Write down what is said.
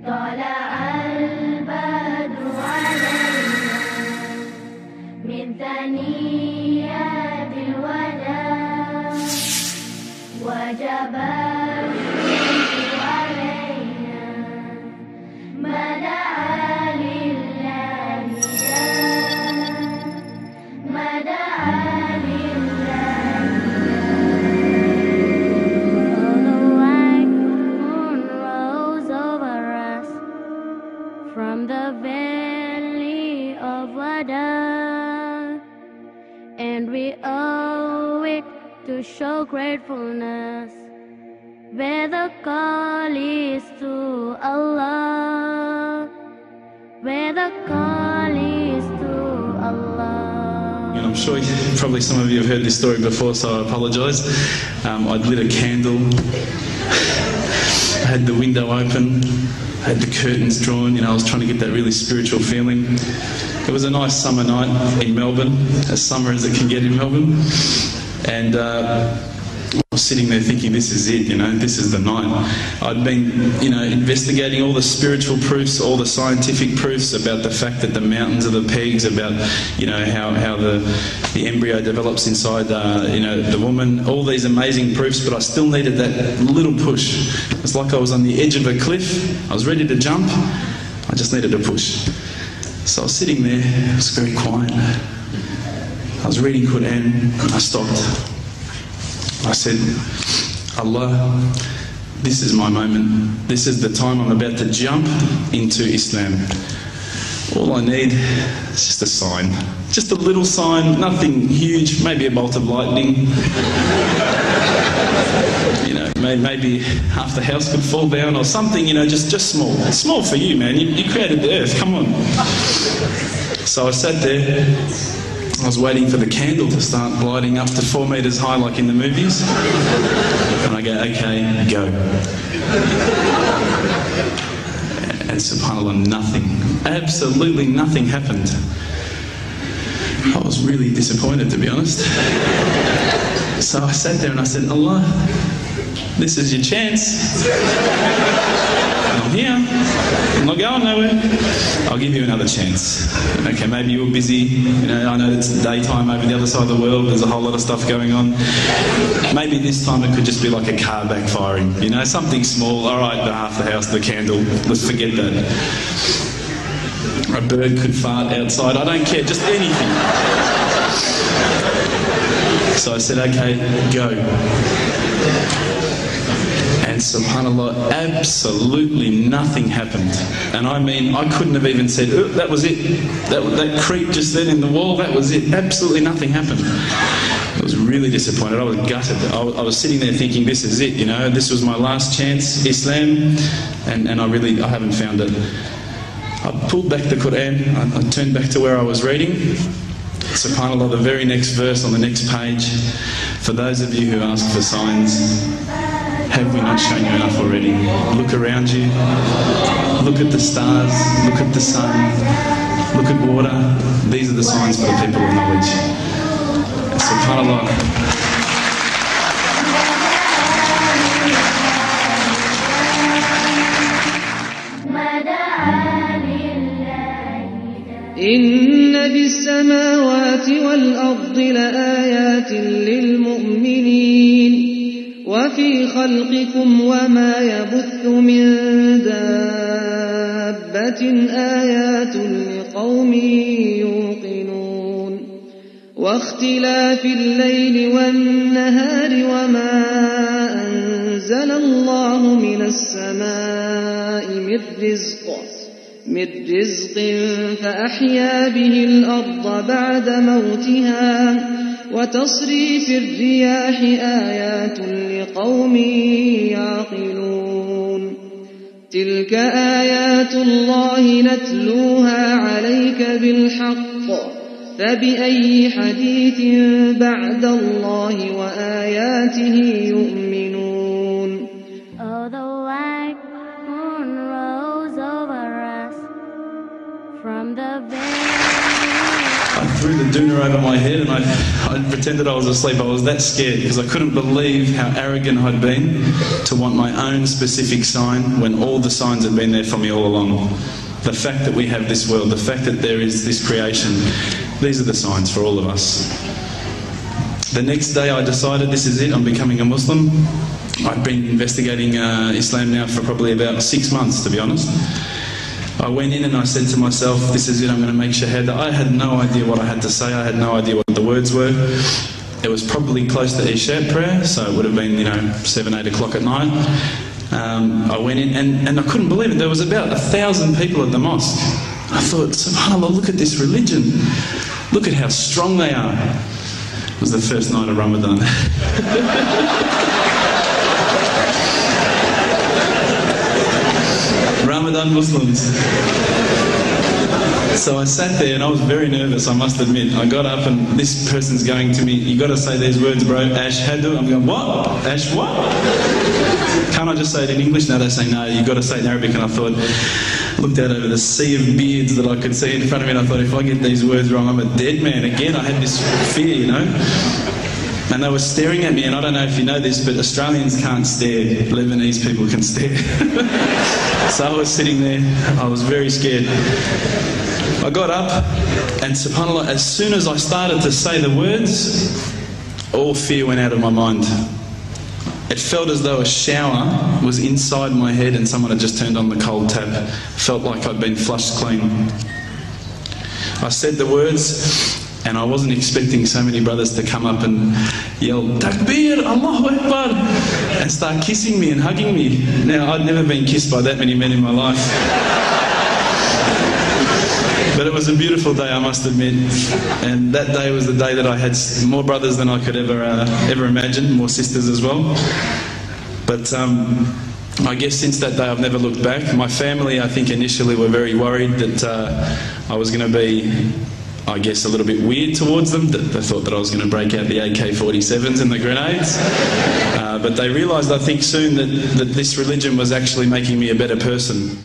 طلع البدر علينا من ثنيات الوداع وجب الشمس علينا ما دعا لله ما دعا لله. From the valley of Wada, and we owe it to show gratefulness, where the call is to Allah, where the call is to Allah. And I'm sure probably some of you have heard this story before, so I apologise. I'd lit a candle, I had the window open, I had the curtains drawn, I was trying to get that really spiritual feeling. It was a nice summer night in Melbourne, as summer as it can get in Melbourne. And I was sitting there thinking, this is it, this is the night. I'd been, investigating all the spiritual proofs, all the scientific proofs about the fact that the mountains are the pegs, about, how the embryo develops inside, the woman, all these amazing proofs, but I still needed that little push. It's like I was on the edge of a cliff, I was ready to jump, I just needed a push. So I was sitting there, it was very quiet. I was reading Quran, I stopped. I said, Allah, this is my moment. This is the time I'm about to jump into Islam. All I need is just a sign. Just a little sign, nothing huge, maybe a bolt of lightning. Maybe half the house could fall down or something, just small. It's small for you, man. You created the earth, come on. So I sat there. I was waiting for the candle to start lighting up to 4 metres high like in the movies. And I go, okay, go. And subhanAllah, nothing, absolutely nothing happened. I was really disappointed, to be honest. So I sat there and I said, Allah, this is your chance. I'm here. I'm not going nowhere. I'll give you another chance. Okay, maybe you're busy. I know it's daytime over the other side of the world. There's a whole lot of stuff going on. Maybe this time it could just be like a car backfiring. Something small. All right, half the house, the candle. Let's forget that. A bird could fart outside. I don't care. Just anything. So I said, okay, go. And subhanAllah, absolutely nothing happened. And I mean, I couldn't have even said, oh, that was it. That creep just then in the wall, that was it. Absolutely nothing happened. I was really disappointed. I was gutted. I was sitting there thinking, this is it, this was my last chance, Islam, and I haven't found it. I pulled back the Quran, I turned back to where I was reading. SubhanAllah, the very next verse on the next page, for those of you who ask for signs, have we not shown you enough already? Look around you, look at the stars, look at the sun, look at water. These are the signs for the people of knowledge. SubhanAllah. إن في السماوات والأرض لآيات للمؤمنين وفي خلقكم وما يبث من دابة آيات لقوم يوقنون واختلاف الليل والنهار وما أنزل الله من السماء من رزق فأحيا به الأرض بعد موتها وتصريف الرياح آيات لقوم يعقلون تلك آيات الله نتلوها عليك بالحق فبأي حديث بعد الله وآياته يؤمنون. Oh, the white moon rose over us from the valley I threw the doona over my head and I pretended I was asleep. I was that scared because I couldn't believe how arrogant I'd been to want my own specific sign when all the signs had been there for me all along. The fact that we have this world, the fact that there is this creation, these are the signs for all of us. The next day I decided this is it, I'm becoming a Muslim. I've been investigating Islam now for probably about 6 months, to be honest. I went in and I said to myself, this is it, I'm going to make shahada. I had no idea what I had to say, I had no idea what the words were. It was probably close to Isha prayer, so it would have been, 7, 8 o'clock at night. I went in and I couldn't believe it. There was about 1,000 people at the mosque. I thought, subhanAllah, look at this religion. Look at how strong they are. It was the first night of Ramadan. Ramadan Muslims. So I sat there and I was very nervous, I must admit. I got up and this person's going to me, you got to say these words, bro, ashhadu. I'm going, what? Ash what? Can't I just say it in English? No, they say no, you got to say it in Arabic. And I thought, looked out over the sea of beards that I could see in front of me and I thought, if I get these words wrong, I'm a dead man. Again, I had this fear, And they were staring at me, and I don't know if you know this, but Australians can't stare. Lebanese people can stare. So I was sitting there, I was very scared. I got up, and subhanAllah, as soon as I started to say the words, all fear went out of my mind. It felt as though a shower was inside my head and someone had just turned on the cold tap. Felt like I'd been flushed clean. I said the words, and I wasn't expecting so many brothers to come up and yell, Takbir, Allahu Akbar, and start kissing me and hugging me. Now, I'd never been kissed by that many men in my life. But it was a beautiful day, I must admit. And that day was the day that I had more brothers than I could ever imagine, more sisters as well. But I guess since that day I've never looked back. My family, I think, initially were very worried that I was going to be, I guess, a little bit weird towards them. They thought that I was going to break out the AK-47s and the grenades. But they realised, I think, soon that this religion was actually making me a better person.